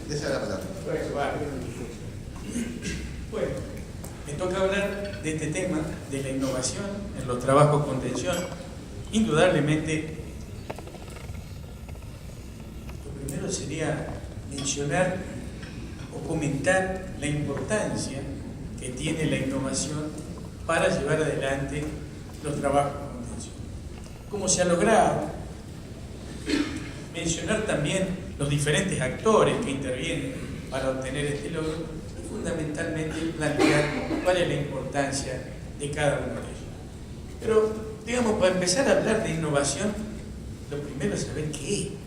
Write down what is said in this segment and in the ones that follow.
Desea la palabra. Bueno, me toca hablar de este tema, de la innovación en los trabajos con tensión. Indudablemente, lo primero sería mencionar o comentar la importancia que tiene la innovación para llevar adelante los trabajos con tensión. ¿Cómo se ha logrado? Mencionar también los diferentes actores que intervienen para obtener este logro y fundamentalmente plantear cuál es la importancia de cada uno de ellos. Pero, digamos, para empezar a hablar de innovación, lo primero es saber qué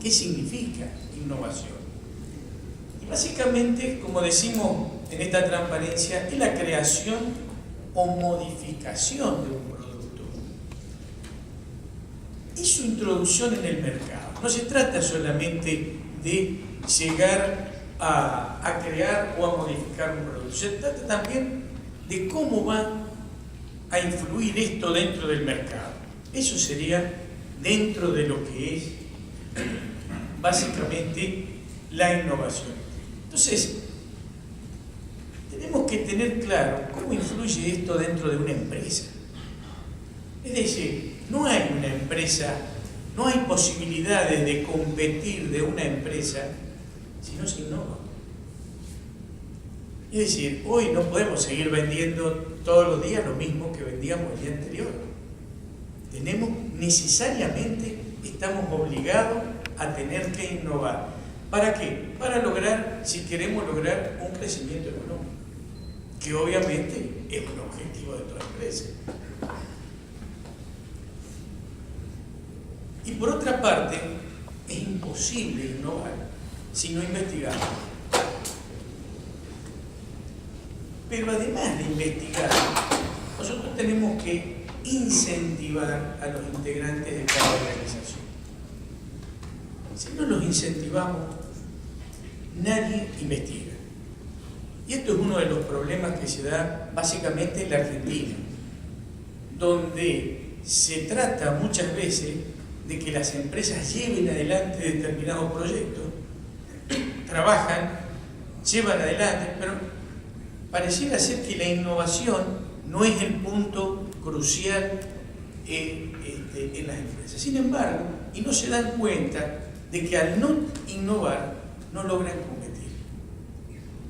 significa innovación. Y básicamente, como decimos en esta transparencia, es la creación o modificación de un producto y su introducción en el mercado. No se trata solamente de llegar a crear o a modificar un producto, se trata también de cómo va a influir esto dentro del mercado. Eso sería dentro de lo que es básicamente la innovación. Entonces, tenemos que tener claro cómo influye esto dentro de una empresa. Es decir, no hay una empresa, no hay posibilidades de competir de una empresa si no se innova. Es decir, hoy no podemos seguir vendiendo todos los días lo mismo que vendíamos el día anterior. Necesariamente estamos obligados a tener que innovar. ¿Para qué? Para lograr, si queremos lograr un crecimiento económico, que obviamente es un objetivo de toda empresa. Y por otra parte, es imposible innovar si no investigamos. Pero además de investigar, nosotros tenemos que incentivar a los integrantes de cada organización. Si no los incentivamos, nadie investiga. Y esto es uno de los problemas que se da básicamente en la Argentina, donde se trata muchas veces de que las empresas lleven adelante determinados proyectos, trabajan, llevan adelante, pero pareciera ser que la innovación no es el punto crucial en las empresas. Sin embargo, y no se dan cuenta de que al no innovar, no logran competir.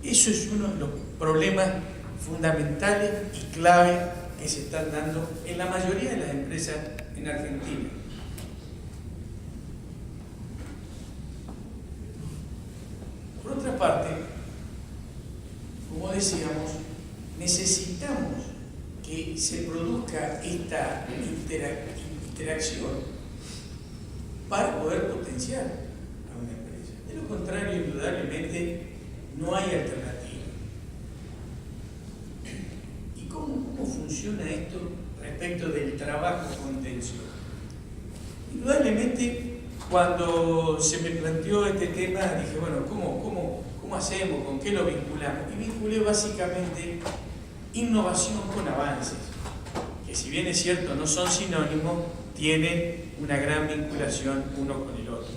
Eso es uno de los problemas fundamentales y clave que se están dando en la mayoría de las empresas en Argentina. Por otra parte, como decíamos, necesitamos que se produzca esta interacción para poder potenciar a una empresa. De lo contrario, indudablemente, no hay alternativa. ¿Y cómo funciona esto respecto del trabajo con tensión? Indudablemente, cuando se me planteó este tema, dije, bueno, ¿cómo hacemos? ¿Con qué lo vinculamos? Y vinculé básicamente innovación con avances, que si bien es cierto no son sinónimos, tienen una gran vinculación uno con el otro.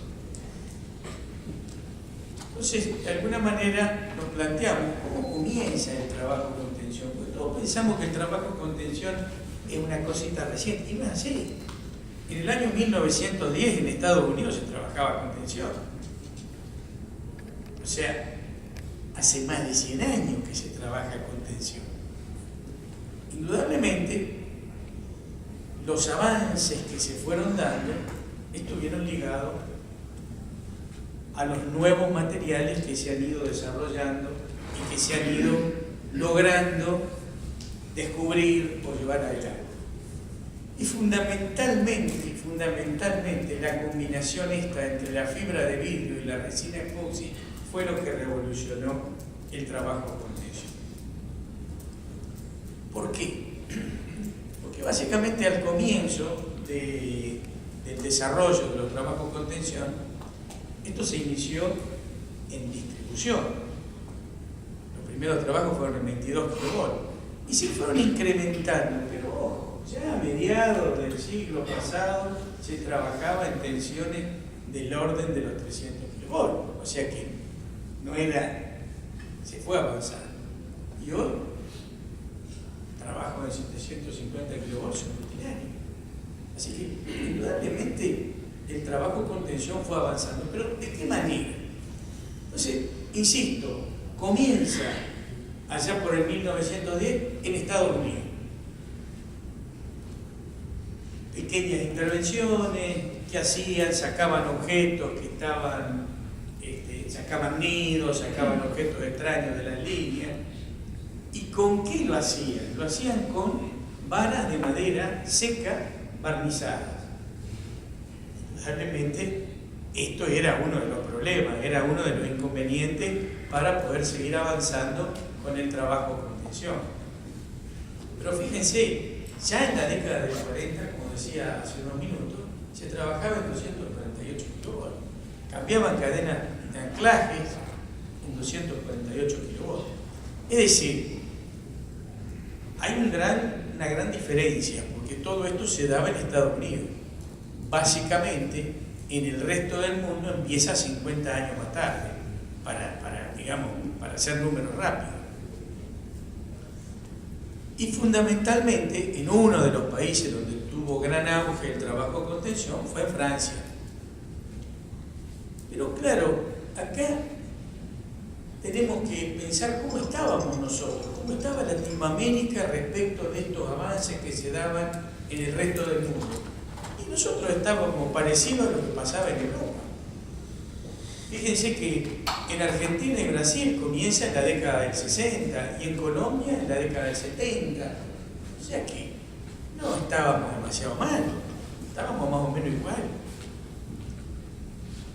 Entonces, de alguna manera nos planteamos cómo comienza el trabajo con tensión, porque todos pensamos que el trabajo con tensión es una cosita reciente, y no es así. En el año 1910 en Estados Unidos se trabajaba con tensión. O sea, hace más de 100 años que se trabaja con tensión. Indudablemente, los avances que se fueron dando estuvieron ligados a los nuevos materiales que se han ido desarrollando y que se han ido logrando descubrir o llevar adelante. Y fundamentalmente la combinación esta entre la fibra de vidrio y la resina epoxi fue lo que revolucionó el trabajo con tensión. ¿Por qué? Porque básicamente al comienzo del desarrollo de los trabajos con tensión, esto se inició en distribución. Los primeros trabajos fueron en 22 kV y se fueron incrementando, pero ojo, ya a mediados del siglo pasado se trabajaba en tensiones del orden de los 300 kV. O sea que no era, se fue avanzando. Y hoy trabajo en 750 kilovoltios rutinarios. Así que, indudablemente, el trabajo con tensión fue avanzando. Pero, ¿de qué manera? Entonces, insisto, comienza allá por el 1910 en Estados Unidos. Pequeñas intervenciones que hacían, sacaban objetos que estaban, sacaban nidos, sacaban objetos extraños de las líneas. ¿Y con qué lo hacían? Lo hacían con varas de madera seca barnizadas. Realmente esto era uno de los problemas, era uno de los inconvenientes para poder seguir avanzando con el trabajo con tensión. Pero fíjense, ya en la década del 40, como decía hace unos minutos, se trabajaba en 248 kilovoltios. Cambiaban cadenas de anclajes en 248 kilovoltios. Es decir, hay una gran diferencia, porque todo esto se daba en Estados Unidos. Básicamente, en el resto del mundo empieza 50 años más tarde, para hacer números rápidos. Y fundamentalmente, en uno de los países donde tuvo gran auge el trabajo con tensión fue en Francia. Pero claro, acá tenemos que pensar cómo estábamos nosotros, cómo estaba Latinoamérica respecto de estos avances que se daban en el resto del mundo. Y nosotros estábamos parecidos a lo que pasaba en Europa. Fíjense que en Argentina y Brasil comienza en la década del 60 y en Colombia en la década del 70. O sea que no estábamos demasiado mal, estábamos más o menos igual.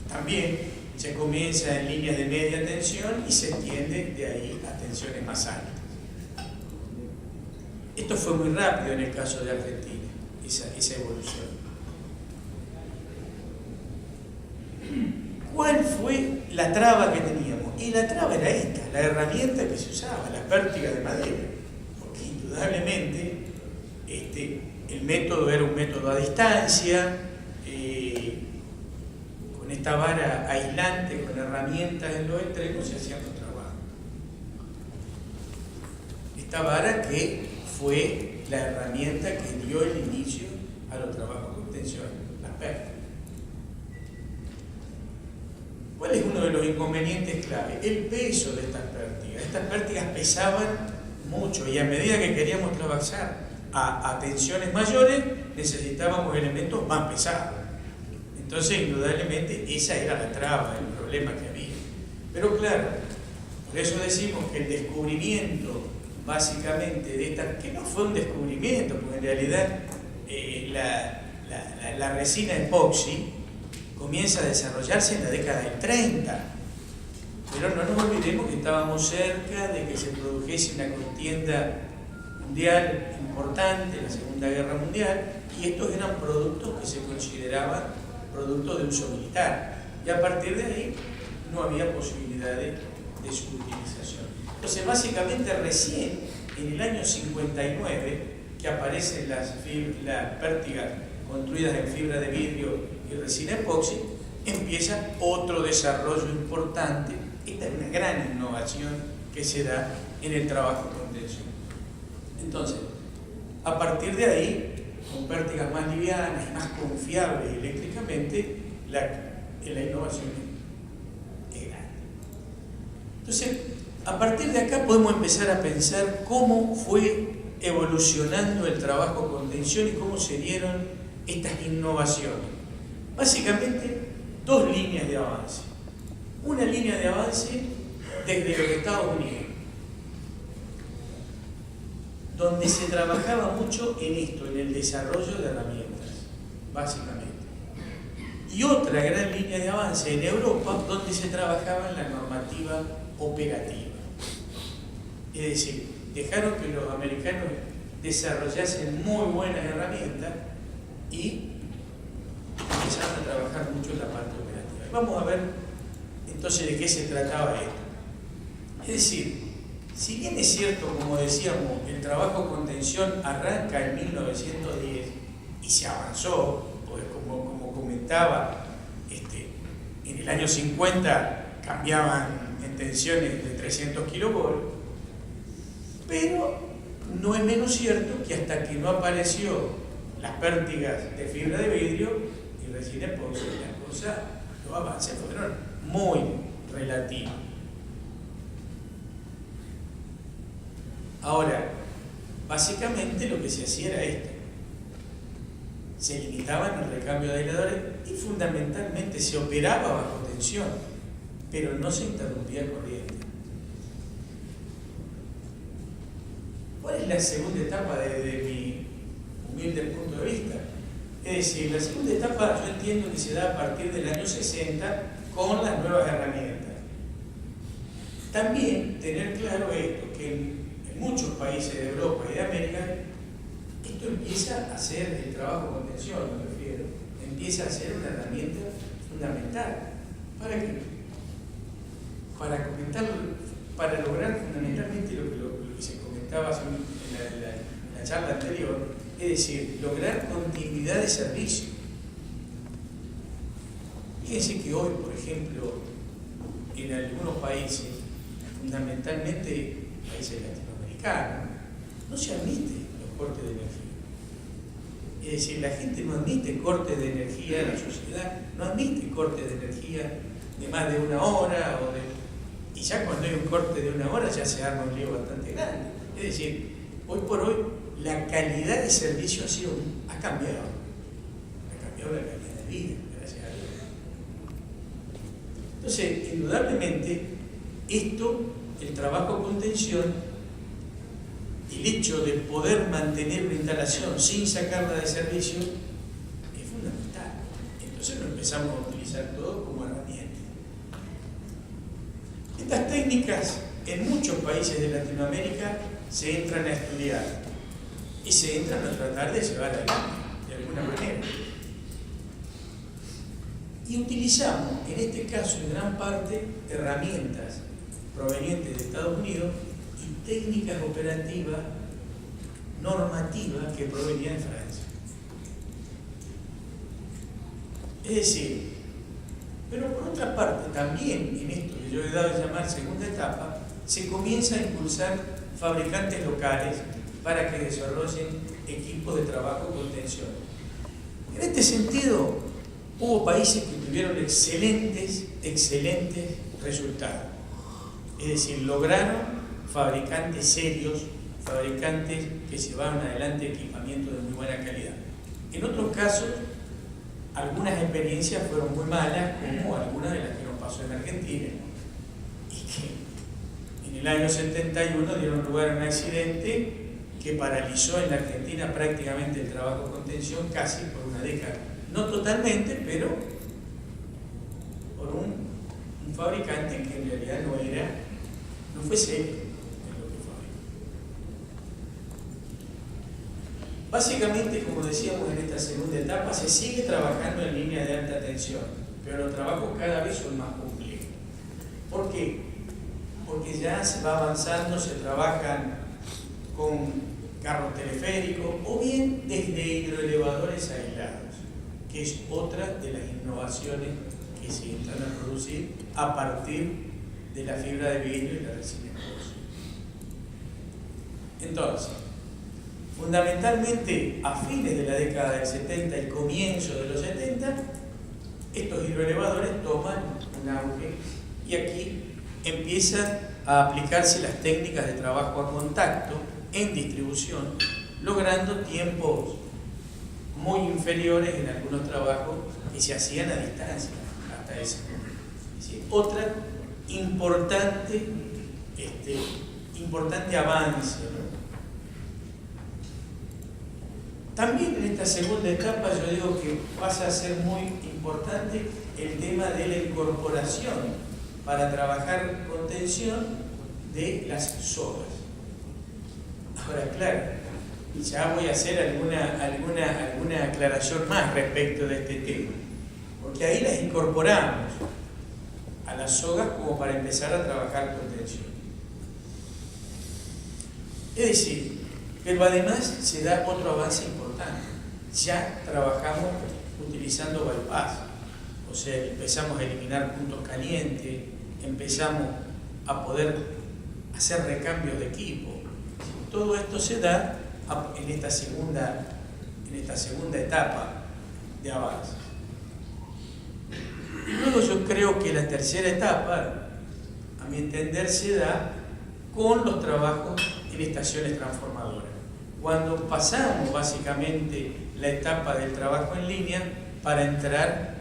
También se comienza en líneas de media tensión y se extiende de ahí a tensiones más altas. Esto fue muy rápido en el caso de Argentina, esa evolución. ¿Cuál fue la traba que teníamos? Y la traba era esta, la herramienta que se usaba, la pértiga de madera. Porque indudablemente el método era un método a distancia, con esta vara aislante, con herramientas en los extremos se hacían los trabajos. Esta vara que fue la herramienta que dio el inicio a los trabajos con tensión, las pértigas. ¿Cuál es uno de los inconvenientes clave? El peso de estas pértigas. Estas pértigas pesaban mucho y a medida que queríamos trabajar a tensiones mayores, necesitábamos elementos más pesados. Entonces, indudablemente, esa era la traba, el problema que había. Pero claro, por eso decimos que el descubrimiento, básicamente, de esta, que no fue un descubrimiento, porque en realidad la resina epoxi comienza a desarrollarse en la década del 30. Pero no nos olvidemos que estábamos cerca de que se produjese una contienda mundial importante, la Segunda Guerra Mundial, y estos eran productos que se consideraban productos de uso militar. Y a partir de ahí no había posibilidad de su utilización. Entonces, básicamente, recién en el año 59, que aparecen las pértigas construidas en fibra de vidrio y resina epoxi, empieza otro desarrollo importante. Esta es una gran innovación que se da en el trabajo con tensión. Entonces, a partir de ahí, con pértigas más livianas y más confiables eléctricamente, la innovación es grande. Entonces, a partir de acá podemos empezar a pensar cómo fue evolucionando el trabajo con tensión y cómo se dieron estas innovaciones. Básicamente, dos líneas de avance. Una línea de avance desde los Estados Unidos, donde se trabajaba mucho en esto, en el desarrollo de herramientas, básicamente. Y otra gran línea de avance en Europa, donde se trabajaba en la normativa operativa. Es decir, dejaron que los americanos desarrollasen muy buenas herramientas y empezaron a trabajar mucho en la parte operativa. Vamos a ver entonces de qué se trataba esto. Es decir, si bien es cierto, como decíamos, el trabajo con tensión arranca en 1910 y se avanzó, pues como comentaba, en el año 50 cambiaban en tensiones de 300 kilovolts, pero no es menos cierto que hasta que no apareció las pértigas de fibra de vidrio y resina epoxi, las cosas, los avances fueron muy relativos. Ahora, básicamente lo que se hacía era esto: se limitaban el recambio de aisladores y fundamentalmente se operaba bajo tensión, pero no se interrumpía corriente. ¿Cuál es la segunda etapa desde mi humilde punto de vista? Es decir, la segunda etapa yo entiendo que se da a partir del año 60 con las nuevas herramientas. También tener claro esto, que en muchos países de Europa y de América esto empieza a ser el trabajo con tensión, me refiero, empieza a ser una herramienta fundamental. ¿Para qué? Para lograr fundamentalmente lo que se comentaba en la charla anterior, es decir, lograr continuidad de servicio. Fíjense que hoy, por ejemplo, en algunos países, fundamentalmente países latinoamericanos, no se admiten los cortes de energía. Es decir, la gente no admite cortes de energía en la sociedad, no admite cortes de energía de más de una hora, y ya cuando hay un corte de una hora ya se arma un lío bastante grande. Es decir, hoy por hoy la calidad de servicio ha cambiado la calidad de vida, gracias a Dios. Entonces, indudablemente, el trabajo con tensión, el hecho de poder mantener una instalación sin sacarla de servicio, es fundamental. Entonces lo empezamos a utilizar todo como herramienta. Estas técnicas en muchos países de Latinoamérica se entran a estudiar y se entran a tratar de llevar adelante de alguna manera. Y utilizamos, en este caso, en gran parte, herramientas provenientes de Estados Unidos y técnicas operativas, normativas que provenían de Francia. Es decir, pero por otra parte, también en esto que yo he dado a llamar segunda etapa, se comienza a impulsar fabricantes locales para que desarrollen equipos de trabajo con tensión. En este sentido, hubo países que tuvieron excelentes resultados. Es decir, lograron fabricantes serios, fabricantes que llevaron adelante equipamiento de muy buena calidad. En otros casos, algunas experiencias fueron muy malas, como algunas de las que nos pasó en Argentina, y que en el año 71 dieron lugar a un accidente que paralizó en la Argentina prácticamente el trabajo con tensión casi por una década. No totalmente, pero por un fabricante que en realidad no fue serio en lo que fabricó. Básicamente, como decíamos en esta segunda etapa, se sigue trabajando en línea de alta tensión, pero los trabajos cada vez son más complejos. ¿Por qué? Porque ya se va avanzando, se trabajan con carros teleféricos o bien desde hidroelevadores aislados, que es otra de las innovaciones que se entran a producir a partir de la fibra de vidrio y la resina epoxi. Entonces, fundamentalmente a fines de la década del 70 y comienzo de los 70, estos hidroelevadores toman un auge y aquí empiezan a aplicarse las técnicas de trabajo a contacto en distribución, logrando tiempos muy inferiores en algunos trabajos que se hacían a distancia hasta ese momento. Es decir, otra importante avance, ¿no? También en esta segunda etapa yo digo que pasa a ser muy importante el tema de la incorporación para trabajar con tensión de las sogas. Ahora, claro, ya voy a hacer alguna aclaración más respecto de este tema, porque ahí las incorporamos a las sogas como para empezar a trabajar con tensión. Es decir, pero además se da otro avance importante. Ya trabajamos utilizando bypass, o sea, empezamos a eliminar puntos calientes, empezamos a poder hacer recambios de equipo. Todo esto se da en esta segunda etapa de avance. Y luego yo creo que la tercera etapa, a mi entender, se da con los trabajos en estaciones transformadoras. Cuando pasamos básicamente la etapa del trabajo en línea para entrar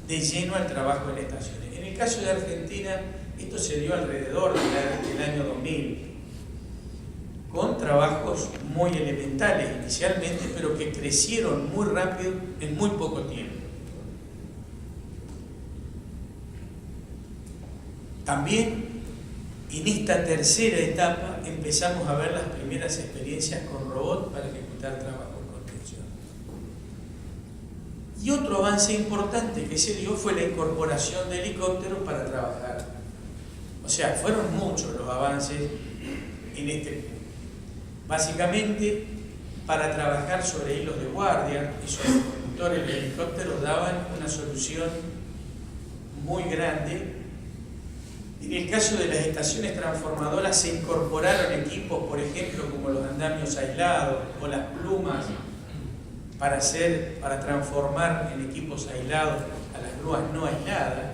de lleno al trabajo en estaciones. En el caso de Argentina, esto se dio alrededor del año 2000, con trabajos muy elementales inicialmente, pero que crecieron muy rápido en muy poco tiempo. También en esta tercera etapa empezamos a ver las primeras experiencias con robots para ejecutar trabajos en contención. Y otro avance importante que se dio fue la incorporación de helicópteros para trabajar. O sea, fueron muchos los avances en este punto. Básicamente, para trabajar sobre hilos de guardia y sobre los conductores de helicópteros daban una solución muy grande. En el caso de las estaciones transformadoras se incorporaron equipos, por ejemplo, como los andamios aislados o las plumas para transformar en equipos aislados a las grúas no aisladas.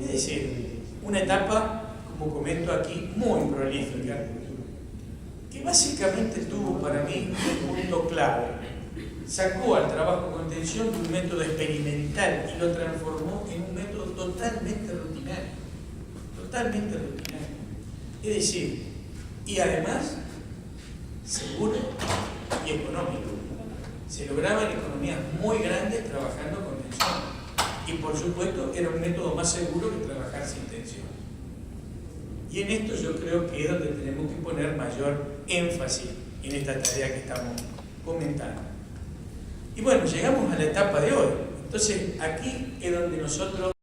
Es decir, una etapa, como comento aquí, muy prolífica, que básicamente tuvo para mí un punto clave. Sacó al trabajo con contención de un método experimental y lo transformó en un método totalmente rutinario. Totalmente rutinario. Es decir, y además, seguro y económico. Se lograban economías muy grandes trabajando con tensión. Y por supuesto, era un método más seguro que trabajar sin tensión. Y en esto yo creo que es donde tenemos que poner mayor énfasis en esta tarea que estamos comentando. Y bueno, llegamos a la etapa de hoy. Entonces, aquí es donde nosotros